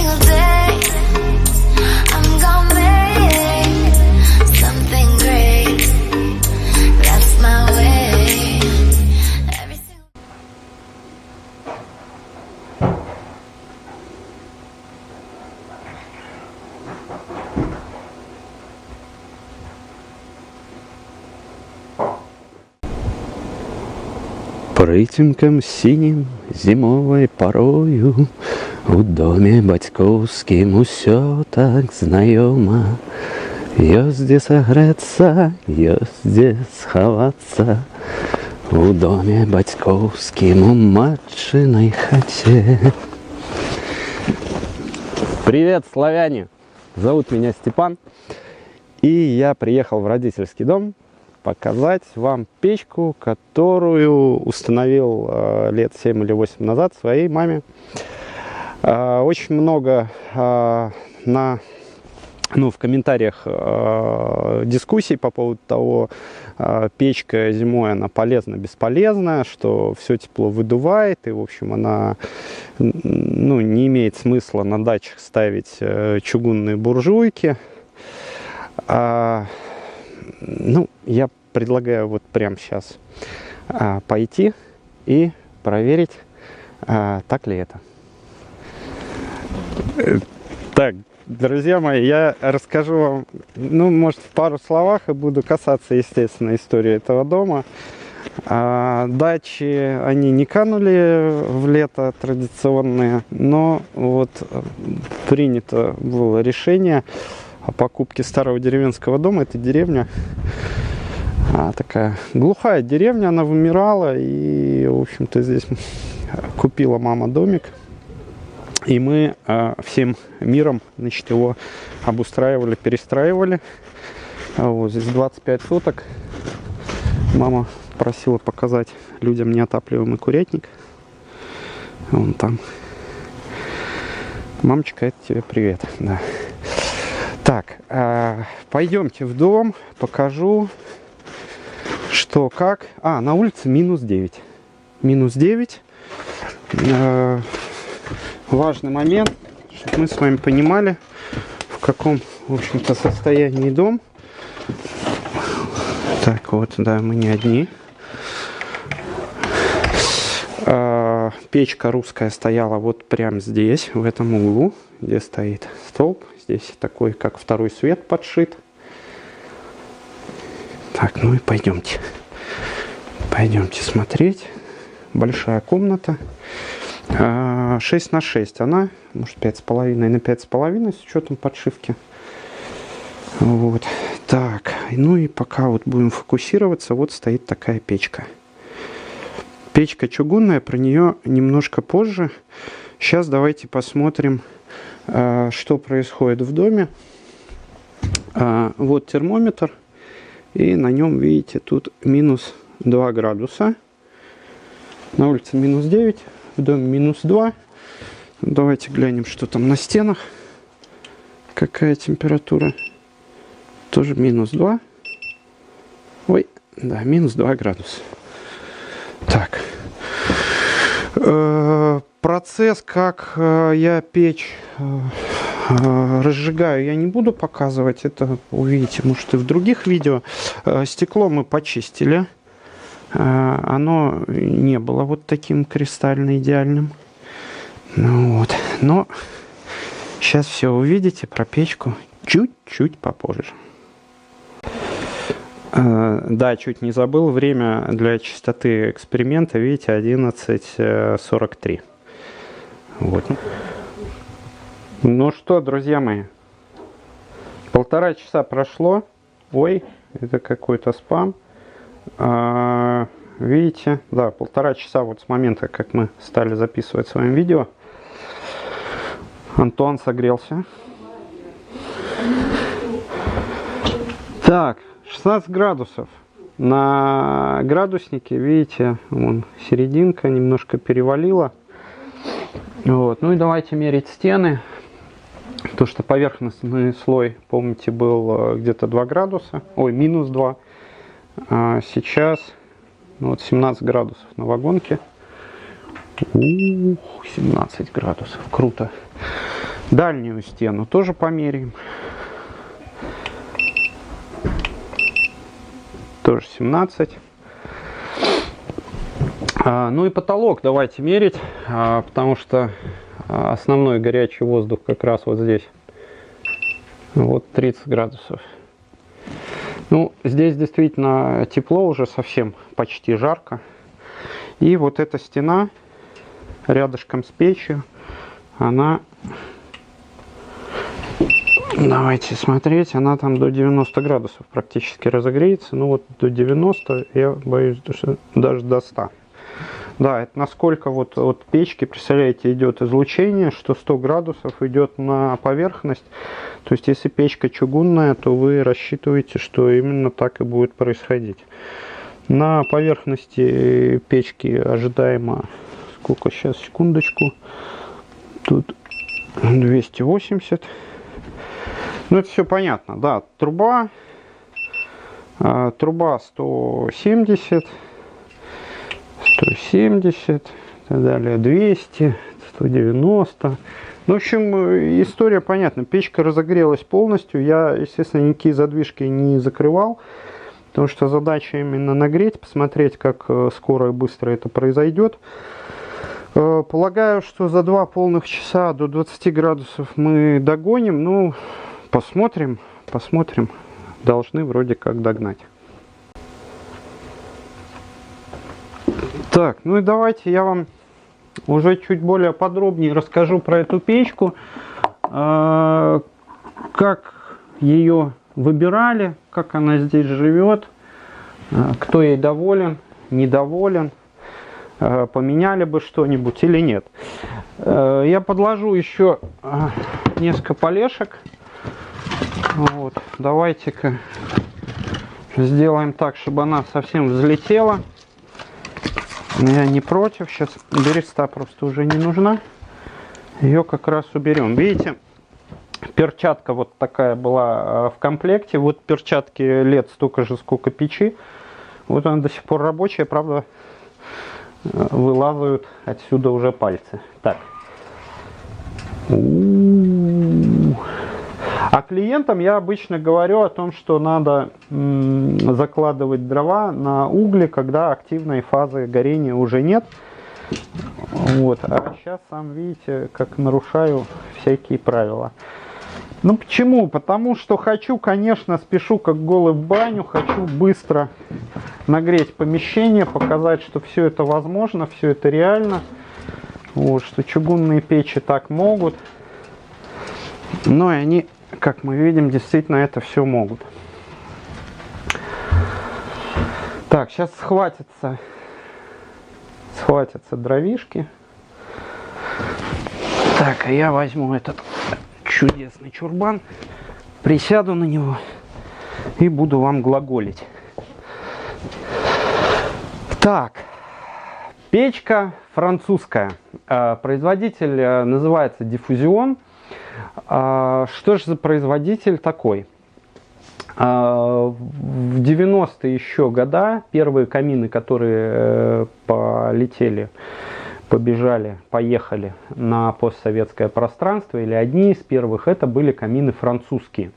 single day I'm gonna make something great. That's my way. Every single Притінком синім зимовой порою у доме батьковским усё так знайомо. Ёсць где согреться, ёсць где сховаться у доме батьковским у матчиной хате. Привет, славяне! Зовут меня Степан, и я приехал в родительский дом показать вам печку, которую установил лет 7 или 8 назад своей маме. Очень много в комментариях дискуссий по поводу того, печка зимой она полезна, бесполезна, что все тепло выдувает, и в общем она не имеет смысла на дачах ставить чугунные буржуйки. Я предлагаю вот прямо сейчас пойти и проверить, так ли это. Так, друзья мои, я расскажу вам, может, в пару словах, и буду касаться, естественно, истории этого дома. Дачи, они не канули в лето традиционные, но вот принято было решение о покупке старого деревенского дома. Это деревня, такая глухая деревня, она вымирала, и, в общем-то, здесь купила мама домик, и мы всем миром, его обустраивали, перестраивали. Вот здесь 25 соток. Мама просила показать людям неотапливаемый курятник. Вон там. Мамочка, это тебе привет. Да. Так, пойдемте в дом, покажу, что как. На улице -9. -9. Важный момент, чтобы мы с вами понимали, в каком, в общем-то, состоянии дом. Так, вот, да, мы не одни. Печка русская стояла вот прямо здесь, в этом углу, где стоит столб. Здесь такой, как второй свет подшит. Так, и пойдемте. Пойдемте смотреть. Большая комната. 6 на 6 она. Может, 5,5 на 5,5 с учетом подшивки. Вот. Так, и пока вот будем фокусироваться, вот стоит такая печка. Печка чугунная, про нее немножко позже. Сейчас давайте посмотрим, что происходит в доме. Вот термометр, и на нем, видите, тут -2 градуса. На улице -9, в доме -2. Давайте глянем, что там на стенах. Какая температура? Тоже -2. Ой, да, -2 градуса. Так. Процесс, как я печь разжигаю, я не буду показывать. Это увидите, может, и в других видео. Стекло мы почистили. Оно не было вот таким кристально идеальным. Вот. Но сейчас все увидите про печку чуть-чуть попозже. Да, чуть не забыл. Время для частоты эксперимента, видите, 11:43. Вот. Ну что, друзья мои, 1,5 часа прошло. Ой, это какой-то спам. Видите, да, 1,5 часа вот с момента, как мы стали записывать с вами видео. Антуан согрелся. Так, 16 градусов. На градуснике, видите, вон серединка немножко перевалила. Вот. Ну и давайте мерить стены. То, что поверхностный слой, помните, был где-то 2 градуса. Ой, -2. А сейчас вот 17 градусов на вагонке. 17 градусов. Круто. Дальнюю стену тоже померяем. Тоже 17. Ну и потолок давайте мерить, потому что основной горячий воздух как раз вот здесь. Вот 30 градусов. Ну, здесь действительно тепло, уже совсем почти жарко. И вот эта стена рядышком с печью, она, давайте смотреть, она там до 90 градусов практически разогреется. Ну вот до 90, я боюсь, что даже до 100. Да, это насколько вот от печки, представляете, идет излучение, что 100 градусов идет на поверхность. То есть, если печка чугунная, то вы рассчитываете, что именно так и будет происходить. На поверхности печки ожидаемо, сколько сейчас, секундочку, тут 280. Ну, это все понятно, да, труба 170. 170, и так далее, 200, 190. Ну, в общем, история понятна. Печка разогрелась полностью. Я, естественно, никакие задвижки не закрывал, потому что задача именно нагреть, посмотреть, как скоро и быстро это произойдет. Полагаю, что за 2 полных часа до 20 градусов мы догоним. Ну, посмотрим. Должны вроде как догнать. Так, ну и давайте я вам уже чуть более подробнее расскажу про эту печку, как ее выбирали, как она здесь живет, кто ей доволен, недоволен, поменяли бы что-нибудь или нет. Я подложу еще несколько полешек. Вот, давайте-ка сделаем так, чтобы она совсем взлетела. Я не против, сейчас береста просто уже не нужна, ее как раз уберем. Видите, перчатка вот такая была в комплекте, вот перчатки лет столько же, сколько печи, вот она до сих пор рабочая, правда вылазают отсюда уже пальцы. Так. А клиентам я обычно говорю о том, что надо закладывать дрова на угли, когда активной фазы горения уже нет. Вот. А сейчас сам видите, как нарушаю всякие правила. Ну почему? Потому что хочу, конечно, спешу как голый в баню, хочу быстро нагреть помещение, показать, что все это возможно, все это реально. Вот, что чугунные печи так могут. Но и они, как мы видим, действительно это все могут. Так, сейчас схватятся дровишки. Так, а я возьму этот чудесный чурбан, присяду на него и буду вам глаголить. Так, печка французская. Производитель называется Diffusion. Что же за производитель такой? В 90-е еще года первые камины, которые полетели, побежали, поехали на постсоветское пространство, или одни из первых, это были камины французские.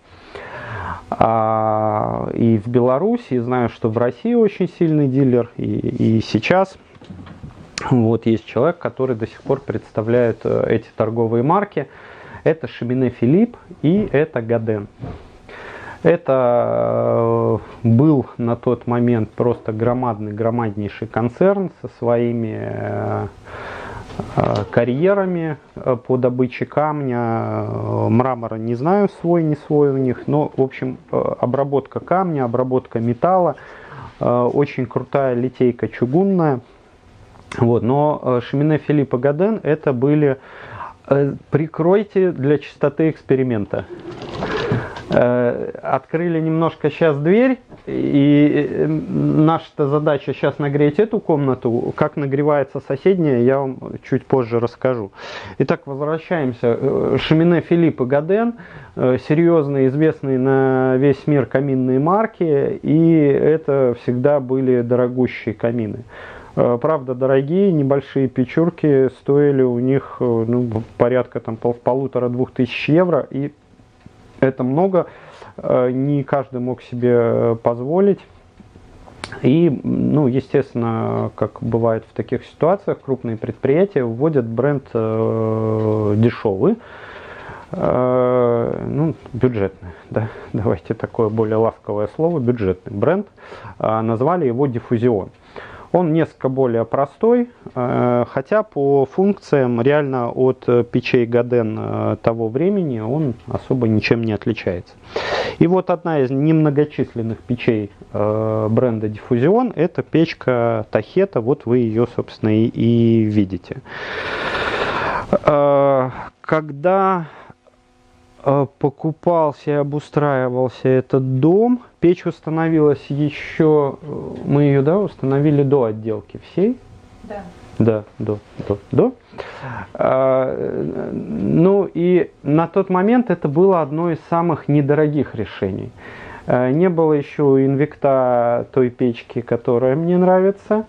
И в Беларуси, знаю, что в России очень сильный дилер, и сейчас вот есть человек, который до сих пор представляет эти торговые марки. Это Cheminée Philippe и это Gaden. Это был на тот момент просто громаднейший концерн со своими карьерами по добыче камня, мрамора не знаю, свой, не свой у них, но, в общем, обработка камня, обработка металла, очень крутая литейка чугунная. Вот, но Cheminée Philippe и Gaden это были, прикройте для чистоты эксперимента. Открыли немножко сейчас дверь, и наша задача сейчас нагреть эту комнату. Как нагревается соседняя, я вам чуть позже расскажу. Итак, возвращаемся. Cheminée Philippe и Gaden, серьезные, известные на весь мир каминные марки, и это всегда были дорогущие камины. Правда, дорогие, небольшие печурки стоили у них порядка там 1500-2000 евро, и это много, не каждый мог себе позволить. И, естественно, как бывает в таких ситуациях, крупные предприятия вводят бренд дешевый, бюджетный, да, давайте такое более ласковое слово, бюджетный бренд, назвали его Diffusion. Он несколько более простой, хотя по функциям реально от печей Гаден того времени он особо ничем не отличается. И вот одна из немногочисленных печей бренда Diffusion – это печка Тахета, вот вы ее, собственно, и видите. Когда покупался и обустраивался этот дом, печь установилась еще, мы ее, установили до отделки всей? Да. Да, до. И на тот момент это было одно из самых недорогих решений. Не было еще инвекта той печки, которая мне нравится,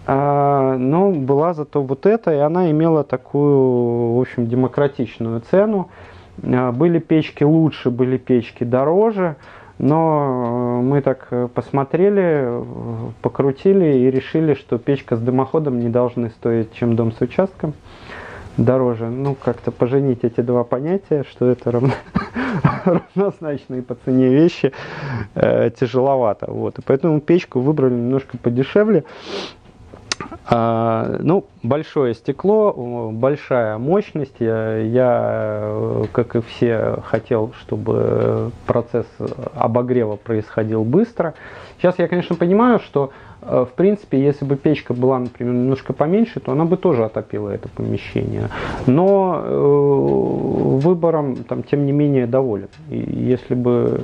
но была зато вот эта, и она имела такую, в общем, демократичную цену. Были печки лучше, были печки дороже, но мы так посмотрели, покрутили и решили, что печка с дымоходом не должны стоить, чем дом с участком, дороже. Как-то поженить эти два понятия, что это равнозначные по цене вещи, тяжеловато. Вот. И поэтому печку выбрали немножко подешевле. Большое стекло, большая мощность. Я, как и все, хотел, чтобы процесс обогрева происходил быстро. Сейчас я, конечно, понимаю, что, в принципе, если бы печка была, например, немножко поменьше, то она бы тоже отопила это помещение. Но выбором, тем не менее, доволен. И если бы...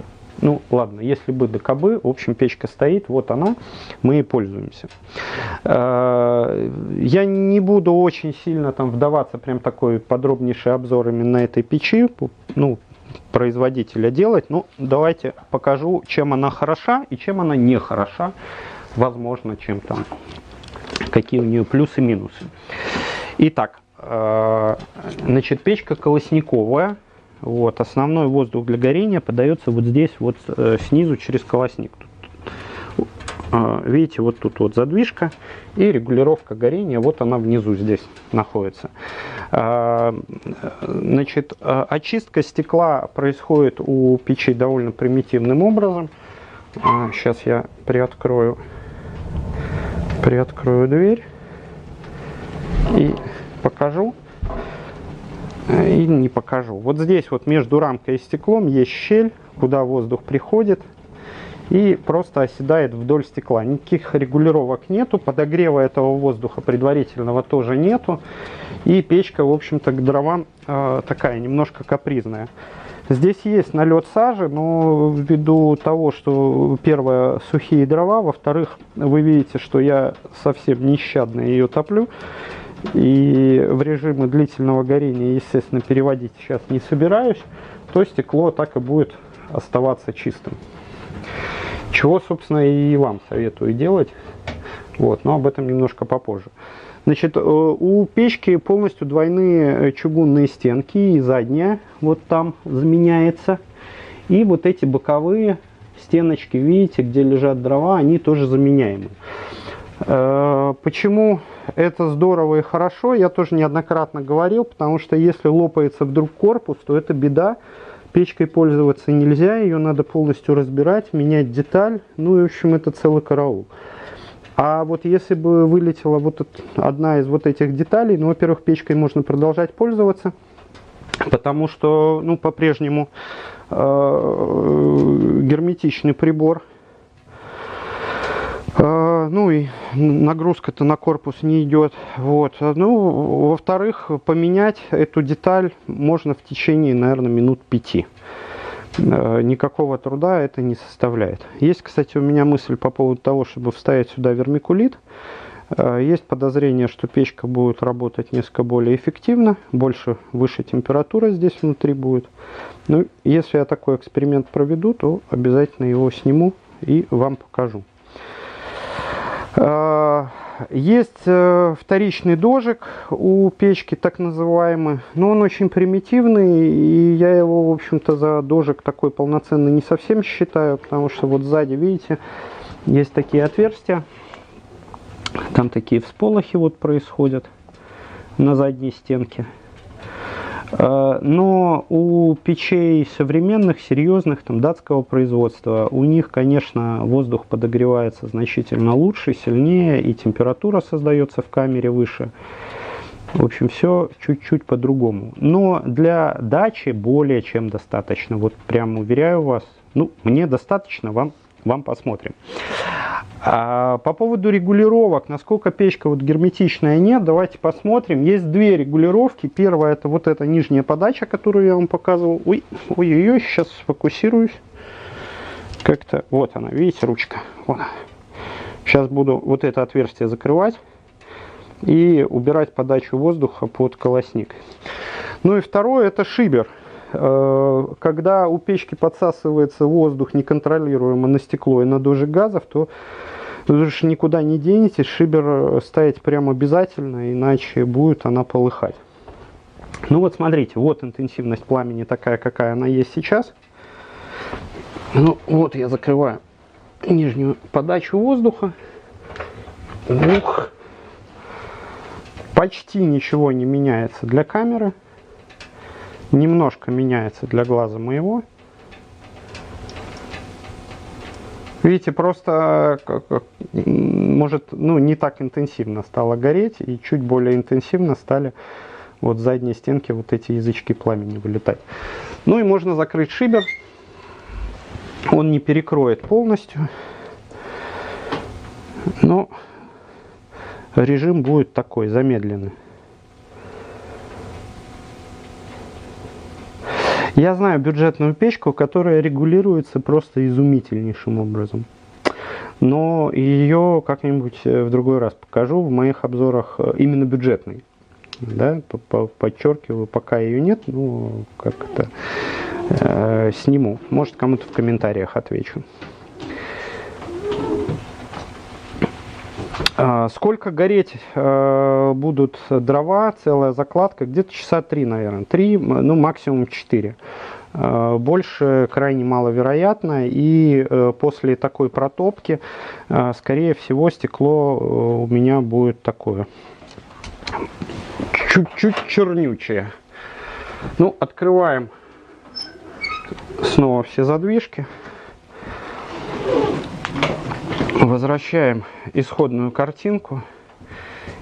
если бы да кабы, в общем, печка стоит, вот она, мы и пользуемся. Я не буду очень сильно вдаваться, прям такой подробнейший обзор именно этой печи, производителя делать. Давайте покажу, чем она хороша и чем она не хороша, возможно, какие у нее плюсы и минусы. Итак, печка колосниковая. Вот, основной воздух для горения подается вот здесь, вот снизу через колосник. Видите, вот тут вот задвижка и регулировка горения, вот она внизу здесь находится. Очистка стекла происходит у печей довольно примитивным образом. Сейчас я приоткрою дверь и покажу. И не покажу. Вот здесь вот между рамкой и стеклом есть щель, куда воздух приходит и просто оседает вдоль стекла. Никаких регулировок нету, подогрева этого воздуха предварительного тоже нету. И печка, в общем-то, к дровам такая немножко капризная. Здесь есть налет сажи, но ввиду того, что первое, сухие дрова, во-вторых, вы видите, что я совсем нещадно ее топлю. И в режимы длительного горения, естественно, переводить сейчас не собираюсь, то стекло так и будет оставаться чистым. Чего, собственно, и вам советую делать. Вот, но об этом немножко попозже. У печки полностью двойные чугунные стенки, и задняя вот там заменяется. И вот эти боковые стеночки, видите, где лежат дрова, они тоже заменяемы. Почему это здорово и хорошо, я тоже неоднократно говорил, потому что если лопается вдруг корпус, то это беда. Печкой пользоваться нельзя, ее надо полностью разбирать, менять деталь, и в общем это целый караул. А вот если бы вылетела вот одна из вот этих деталей, во-первых, печкой можно продолжать пользоваться, потому что, по-прежнему герметичный прибор. И нагрузка-то на корпус не идет. Вот. Во-вторых, поменять эту деталь можно в течение, наверное, минут 5. Никакого труда это не составляет. Есть, кстати, у меня мысль по поводу того, чтобы вставить сюда вермикулит. Есть подозрение, что печка будет работать несколько более эффективно, выше температура здесь внутри будет. Если я такой эксперимент проведу, то обязательно его сниму и вам покажу. Есть вторичный дожик у печки, так называемый, но он очень примитивный, и я его, в общем-то, за дожик такой полноценный не совсем считаю, потому что вот сзади, видите, есть такие отверстия, там такие всполохи вот происходят на задней стенке. Но у печей современных, серьезных, там, датского производства, у них, конечно, воздух подогревается значительно лучше, сильнее, и температура создается в камере выше. В общем, все чуть-чуть по-другому. Но для дачи более чем достаточно. Вот прям уверяю вас, ну, мне достаточно, вам посмотрим. По поводу регулировок, насколько печка вот герметичная, нет, давайте посмотрим. Есть две регулировки. Первая — это вот эта нижняя подача, которую я вам показывал. Ой-ой-ой, сейчас сфокусируюсь. Как-то, вот она, видите, ручка. Вот. Сейчас буду вот это отверстие закрывать и убирать подачу воздуха под колосник. Ну и второе — это шибер. Когда у печки подсасывается воздух неконтролируемо на стекло и на дождь газов, то вы же никуда не денетесь, шибер ставить прям обязательно, иначе будет она полыхать. Ну вот смотрите, вот интенсивность пламени такая, какая она есть сейчас. Ну вот я закрываю нижнюю подачу воздуха. Ух. Почти ничего не меняется для камеры. Немножко меняется для глаза моего. Видите, просто может, ну, не так интенсивно стало гореть, и чуть более интенсивно стали вот с задней стенки вот эти язычки пламени вылетать. Ну и можно закрыть шибер. Он не перекроет полностью, но режим будет такой, замедленный. Я знаю бюджетную печку, которая регулируется просто изумительнейшим образом. Но ее как-нибудь в другой раз покажу в моих обзорах именно бюджетной. Да, подчеркиваю, пока ее нет, ну как-то сниму. Может, кому-то в комментариях отвечу. Сколько гореть будут дрова, целая закладка? Где-то часа 3, наверное. 3, ну максимум 4. Больше крайне маловероятно. И после такой протопки, скорее всего, стекло у меня будет такое чуть-чуть чернючее. Ну, открываем снова все задвижки. Возвращаем исходную картинку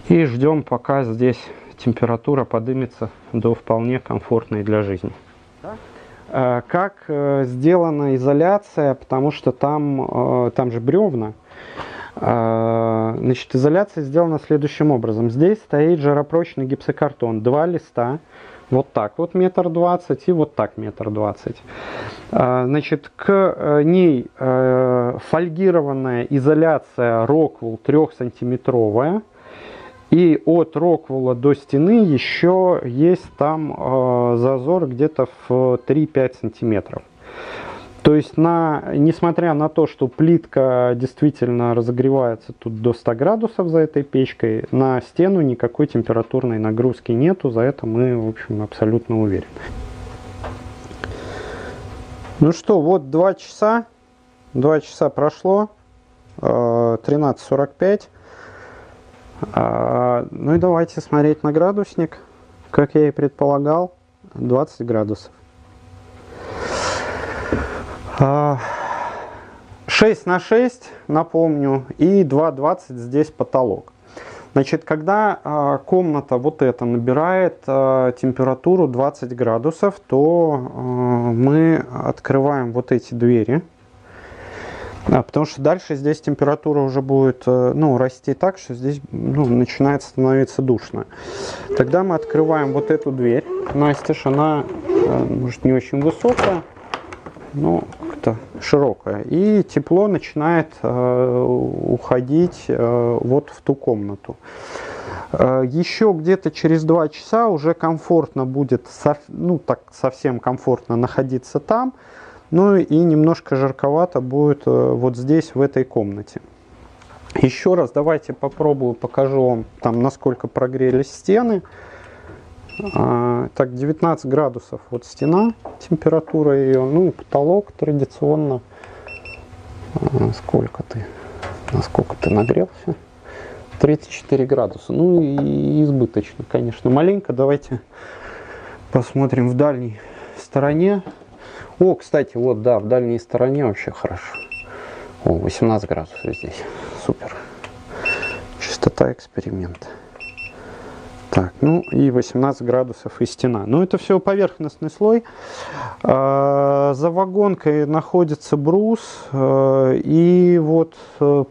и ждем, пока здесь температура поднимется до вполне комфортной для жизни. Как сделана изоляция, потому что там же бревна. Значит, изоляция сделана следующим образом. Здесь стоит жаропрочный гипсокартон, 2 листа. Вот так вот 1,20 м и вот так 1,20 м. Значит, к ней фольгированная изоляция Роквелл 3-сантиметровая. И от Роквелла до стены еще есть там зазор где-то в 3-5 сантиметров. То есть, несмотря на то, что плитка действительно разогревается тут до 100 градусов за этой печкой, на стену никакой температурной нагрузки нету, за это мы, в общем, абсолютно уверены. Ну что, вот 2 часа прошло, 13:45. Ну и давайте смотреть на градусник, как я и предполагал, 20 градусов. 6 на 6, напомню, и 2,20 здесь потолок. Значит, когда комната вот эта набирает температуру 20 градусов, то мы открываем вот эти двери. Потому что дальше здесь температура уже будет расти так, что здесь начинает становиться душно. Тогда мы открываем вот эту дверь. Настежь, она, может, не очень высокая, но как-то широкая. И тепло начинает уходить вот в ту комнату. Еще где-то через 2 часа уже комфортно будет, совсем комфортно находиться там. Ну и немножко жарковато будет вот здесь, в этой комнате. Еще раз давайте попробую, покажу вам, там, насколько прогрелись стены. Так, 19 градусов вот стена, температура ее, ну, потолок традиционно. Насколько ты нагрелся? 34 градуса, ну и избыточно, конечно, маленько. Давайте посмотрим в дальней стороне. О, кстати, вот, да, в дальней стороне вообще хорошо. О, 18 градусов здесь, супер. Частота эксперимента. Так, ну и 18 градусов и стена. Ну, это все поверхностный слой. За вагонкой находится брус. И вот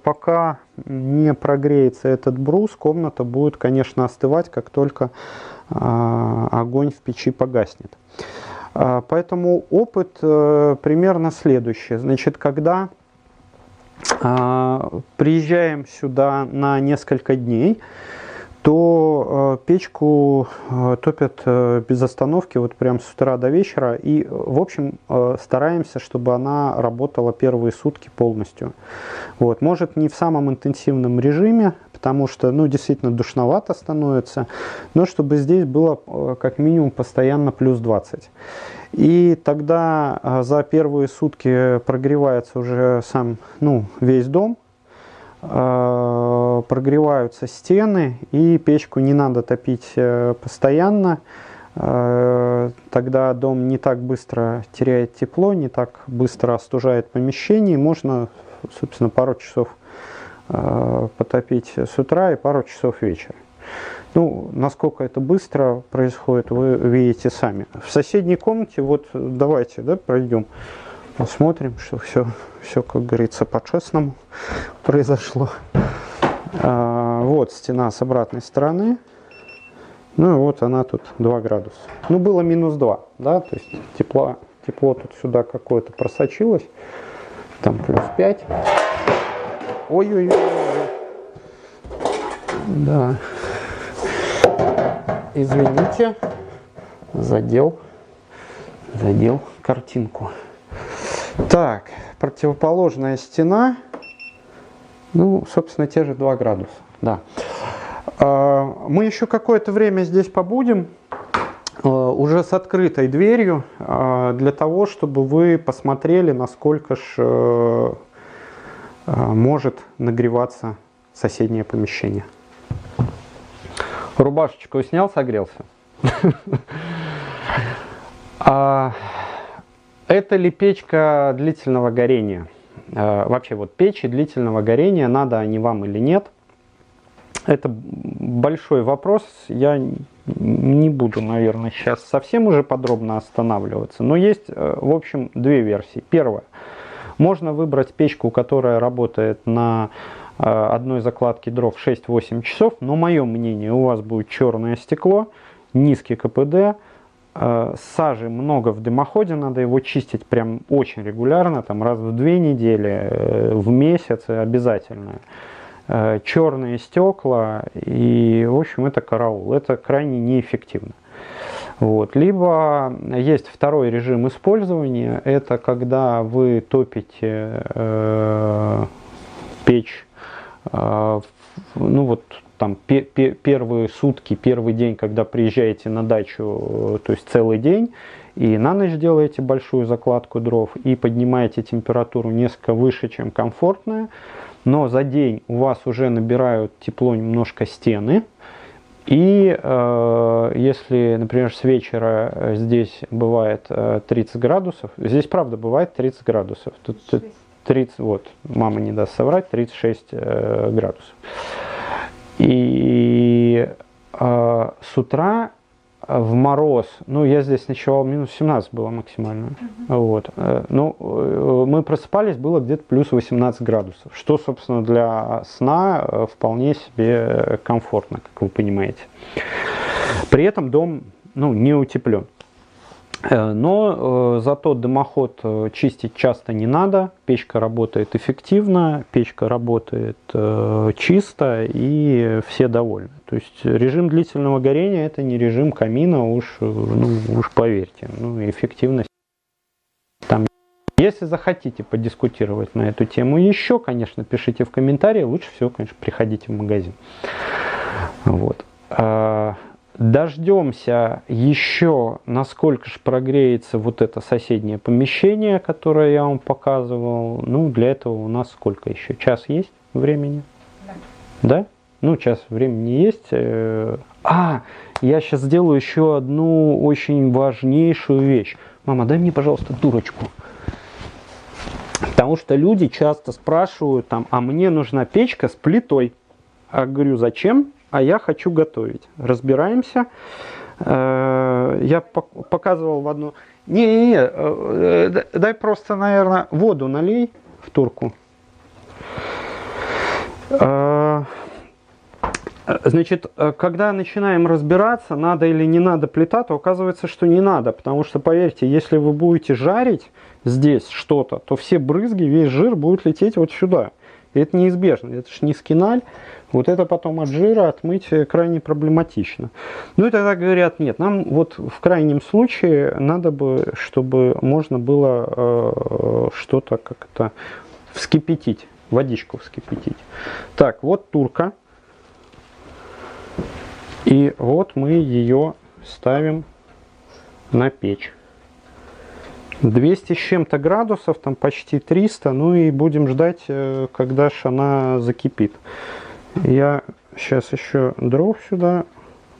пока не прогреется этот брус, комната будет, конечно, остывать, как только огонь в печи погаснет. Поэтому опыт примерно следующий. Значит, когда приезжаем сюда на несколько дней, то печку топят без остановки, вот прям с утра до вечера. И, в общем, стараемся, чтобы она работала первые сутки полностью. Вот. Может, не в самом интенсивном режиме, потому что, ну, действительно душновато становится, но чтобы здесь было как минимум постоянно плюс 20. И тогда за первые сутки прогревается уже сам, ну, весь дом. Прогреваются стены, и печку не надо топить постоянно. Тогда дом не так быстро теряет тепло, не так быстро остужает помещение. Можно, собственно, пару часов потопить с утра и пару часов вечером. Ну, насколько это быстро происходит, вы видите сами. В соседней комнате, вот давайте, да, пройдем. Посмотрим, что все, как говорится, по-честному произошло. Вот стена с обратной стороны. Ну и вот она тут 2 градуса. Ну, было минус 2, да, то есть тепло тут сюда какое-то просочилось. Там плюс 5. Ой-ой-ой. Да. Извините, задел картинку. Так, противоположная стена, ну, собственно, те же 2 градуса, да. Мы еще какое-то время здесь побудем, уже с открытой дверью, для того, чтобы вы посмотрели, насколько ж может нагреваться соседнее помещение. Рубашечку снял, согрелся. Это ли печка длительного горения? Вообще, вот печи длительного горения, надо они вам или нет? Это большой вопрос. Я не буду, наверное, сейчас совсем уже подробно останавливаться. Но есть, в общем, две версии. Первая. Можно выбрать печку, которая работает на одной закладке дров 6-8 часов. Но, мое мнение, у вас будет черное стекло, низкий КПД, сажи много в дымоходе, надо его чистить прям очень регулярно, там раз в 2 недели, в месяц обязательно. Черные стекла, и, в общем, это караул, это крайне неэффективно. Вот. Либо есть второй режим использования, это когда вы топите печь, ну вот, там первые сутки, первый день, когда приезжаете на дачу, то есть целый день, и на ночь делаете большую закладку дров и поднимаете температуру несколько выше, чем комфортная, но за день у вас уже набирают тепло немножко стены, и если, например, с вечера здесь бывает 30 градусов, здесь правда бывает 30 градусов, тут 30, вот, мама не даст соврать, 36 градусов. И с утра в мороз, ну, я здесь ночевал, минус 17 было максимально. Вот. Ну, мы просыпались, было где-то плюс 18 градусов, что, собственно, для сна вполне себе комфортно, как вы понимаете. При этом дом, ну, не утеплен. Но зато дымоход чистить часто не надо, печка работает эффективно, печка работает чисто, и все довольны. То есть режим длительного горения — это не режим камина, уж поверьте, ну, эффективность там. Если захотите подискутировать на эту тему еще, конечно, пишите в комментарии. Лучше всего, конечно, приходите в магазин. Вот. Дождемся еще, насколько же прогреется вот это соседнее помещение, которое я вам показывал. Ну, для этого у нас сколько еще? Час есть времени? Да? Ну, час времени есть. Я сейчас сделаю еще одну очень важнейшую вещь. Мама, дай мне, пожалуйста, дурочку. Потому что люди часто спрашивают, там, а мне нужна печка с плитой. А говорю, зачем? А я хочу готовить. Разбираемся. Я показывал в одну... Дай просто, наверное, воду налей в турку. Значит, когда начинаем разбираться, надо или не надо плита, то оказывается, что не надо. Потому что, поверьте, если вы будете жарить здесь что-то, то все брызги, весь жир будет лететь вот сюда. И это неизбежно. Это же не скиналь. Вот это потом от жира отмыть крайне проблематично. Ну и тогда говорят, нет, нам вот в крайнем случае надо бы, чтобы можно было что-то как-то вскипятить, водичку вскипятить. Так, вот турка. И вот мы ее ставим на печь. 200 с чем-то градусов, там почти 300, ну и будем ждать, когда же она закипит. Я сейчас еще дров сюда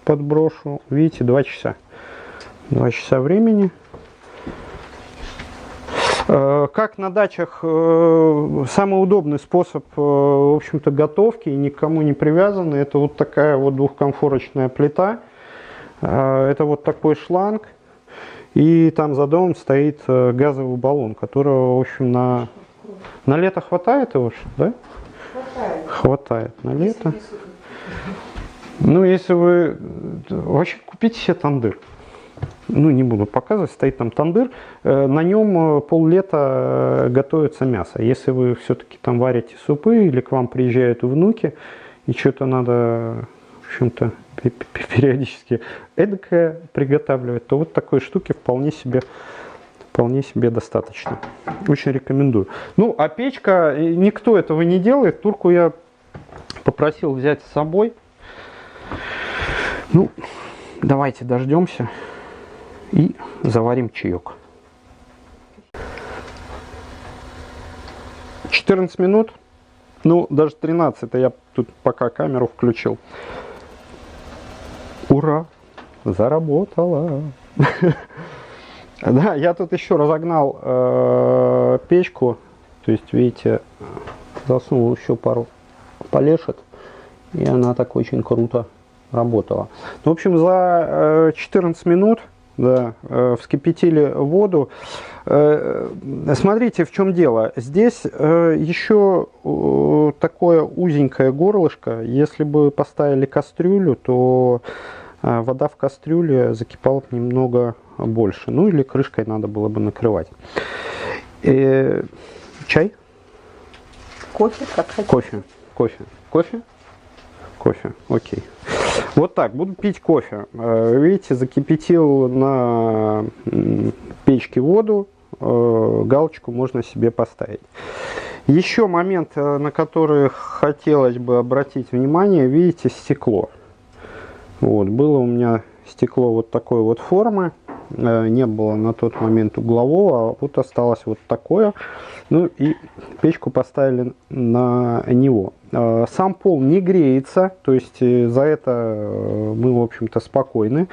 подброшу. Видите, 2 часа. 2 часа времени. Как на дачах, самый удобный способ, в общем-то, готовки, и никому не привязанный, это вот такая вот двухкомфорочная плита. Это вот такой шланг. И там за домом стоит газовый баллон, которого, в общем, на лето хватает его, да? Хватает на лето. Ну, если вы... Вообще, купите себе тандыр. Ну, не буду показывать, стоит там тандыр. На нем пол-лета готовится мясо. Если вы все-таки там варите супы, или к вам приезжают внуки, и что-то надо, в общем-то, периодически эдакое приготавливать, то вот такой штуки вполне себе достаточно. Очень рекомендую. Ну, а печка, никто этого не делает. Турку я попросил взять с собой. Ну, давайте дождемся и заварим чаек. 14 минут, ну, даже 13, это я тут пока камеру включил. Ура! Заработала! Да, я тут еще разогнал печку, то есть, видите, засунул еще пару полешек, и она так очень круто работала. Ну, в общем, за 14 минут, да, вскипятили воду. Смотрите, в чем дело. Здесь еще такое узенькое горлышко. Если бы поставили кастрюлю, то вода в кастрюле закипала бы немного больше. Ну или крышкой надо было бы накрывать. Чай? Кофе, как хотите. Кофе? Кофе, окей. Вот так, буду пить кофе. Видите, закипятил на печке воду, галочку можно себе поставить. Еще момент, на который хотелось бы обратить внимание, видите, стекло. Вот, было у меня стекло вот такой вот формы, не было на тот момент углового, а вот осталось вот такое. Ну и печку поставили на него. Сам пол не греется, то есть за это мы, в общем-то, спокойны.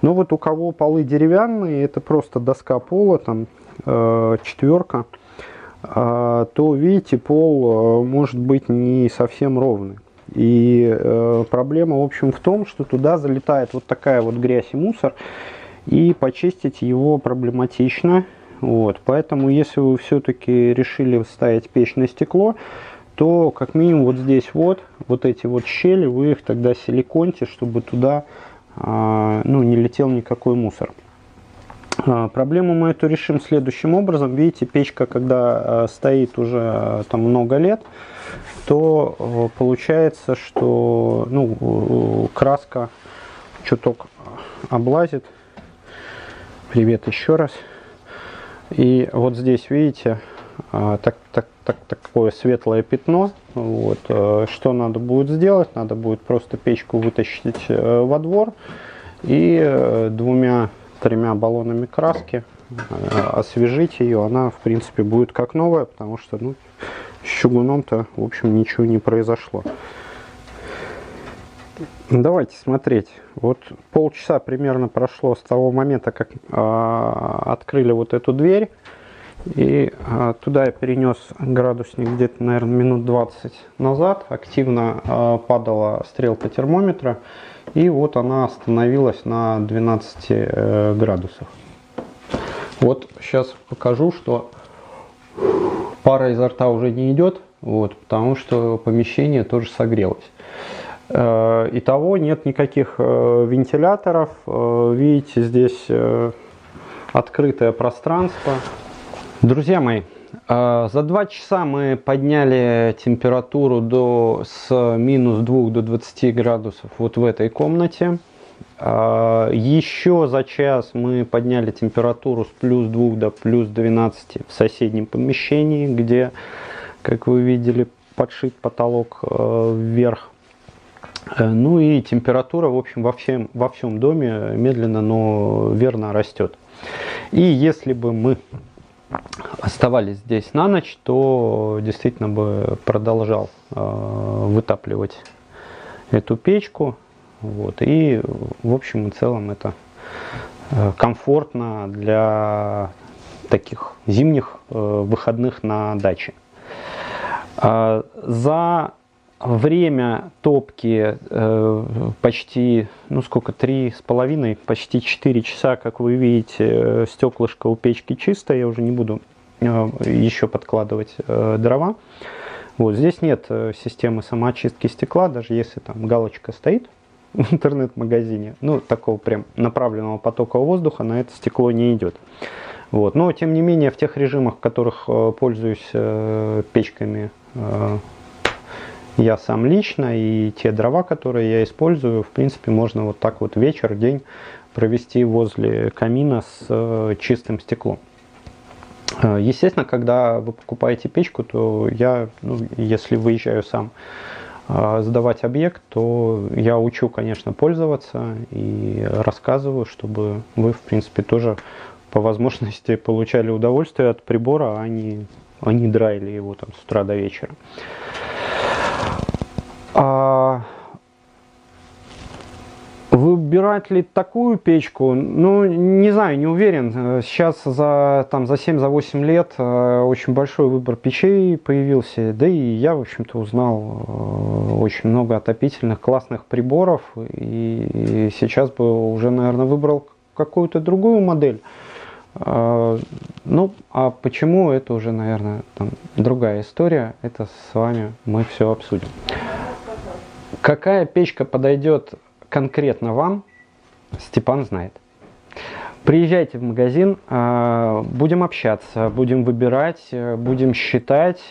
Но вот у кого полы деревянные, это просто доска пола, там четверка, то, видите, пол может быть не совсем ровный. И проблема, в общем, в том, что туда залетает вот такая вот грязь и мусор, и почистить его проблематично. Вот. Поэтому, если вы все-таки решили ставить печь на стекло, то как минимум вот здесь вот эти вот щели, вы их тогда силиконьте, чтобы туда не летел никакой мусор. Проблему мы эту решим следующим образом. Видите, печка, когда стоит уже там много лет, то получается, что краска чуток облазит. Привет еще раз. И вот здесь, видите, такое светлое пятно. Вот. Что надо будет сделать? Надо будет просто печку вытащить во двор и 2-3 баллонами краски освежить ее. Она, в принципе, будет как новая, потому что, ну, с чугуном-то, в общем, ничего не произошло. Давайте смотреть. Вот полчаса примерно прошло с того момента, как открыли вот эту дверь. И туда я перенес градусник где-то, наверное, минут 20 назад. Активно падала стрелка термометра. И вот она остановилась на 12 градусах. Вот сейчас покажу, что пара изо рта уже не идет, вот, потому что помещение тоже согрелось. Итого нет никаких вентиляторов. Видите, здесь открытое пространство. Друзья мои, за 2 часа мы подняли температуру с минус 2 до 20 градусов вот в этой комнате. Еще за час мы подняли температуру с плюс 2 до плюс 12 в соседнем помещении, где, как вы видели, подшит потолок вверх. Ну и температура, в общем, во всем доме медленно, но верно растет. И если бы мы оставались здесь на ночь, то действительно бы продолжал вытапливать эту печку. Вот. И в общем и целом это комфортно для таких зимних выходных на даче. За время топки почти, ну сколько, 3,5, почти 4 часа, как вы видите, стеклышко у печки чистое, я уже не буду еще подкладывать дрова. Вот здесь нет системы самоочистки стекла, даже если там галочка стоит в интернет-магазине, ну такого прям направленного потока воздуха на это стекло не идет. Вот. Но тем не менее в тех режимах, в которых пользуюсь печками я сам лично, и те дрова, которые я использую, в принципе, можно вот так вот вечер, день провести возле камина с чистым стеклом. Естественно, когда вы покупаете печку, то я, ну, если выезжаю сам сдавать объект, то я учу, конечно, пользоваться и рассказываю, чтобы вы, в принципе, тоже по возможности получали удовольствие от прибора, а не драили его там с утра до вечера. Выбирать ли такую печку? Ну, не знаю, не уверен. Сейчас за 7-8 лет очень большой выбор печей появился. Да и я, в общем-то, узнал очень много отопительных классных приборов. И сейчас бы уже, наверное, выбрал какую-то другую модель. Ну, а почему, это уже, наверное, другая история. Это с вами мы все обсудим. Какая печка подойдет конкретно вам, Степан знает. Приезжайте в магазин, будем общаться, будем выбирать, будем считать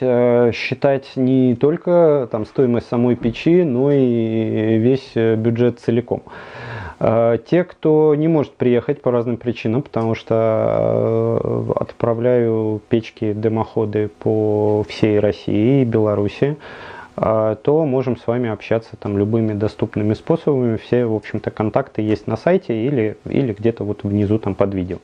не только там стоимость самой печи, но и весь бюджет целиком. Те, кто не может приехать по разным причинам, потому что отправляю печки, дымоходы по всей России и Беларуси, то можем с вами общаться там любыми доступными способами. Все, в общем-то, контакты есть на сайте или где-то вот внизу там под видео.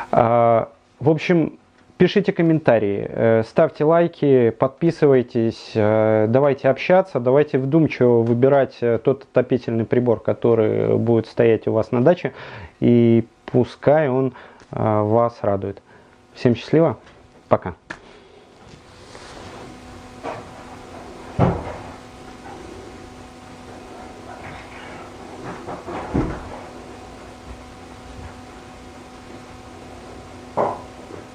В общем, пишите комментарии, ставьте лайки, подписывайтесь, давайте общаться, давайте вдумчиво выбирать тот отопительный прибор, который будет стоять у вас на даче, и пускай он вас радует. Всем счастливо, пока!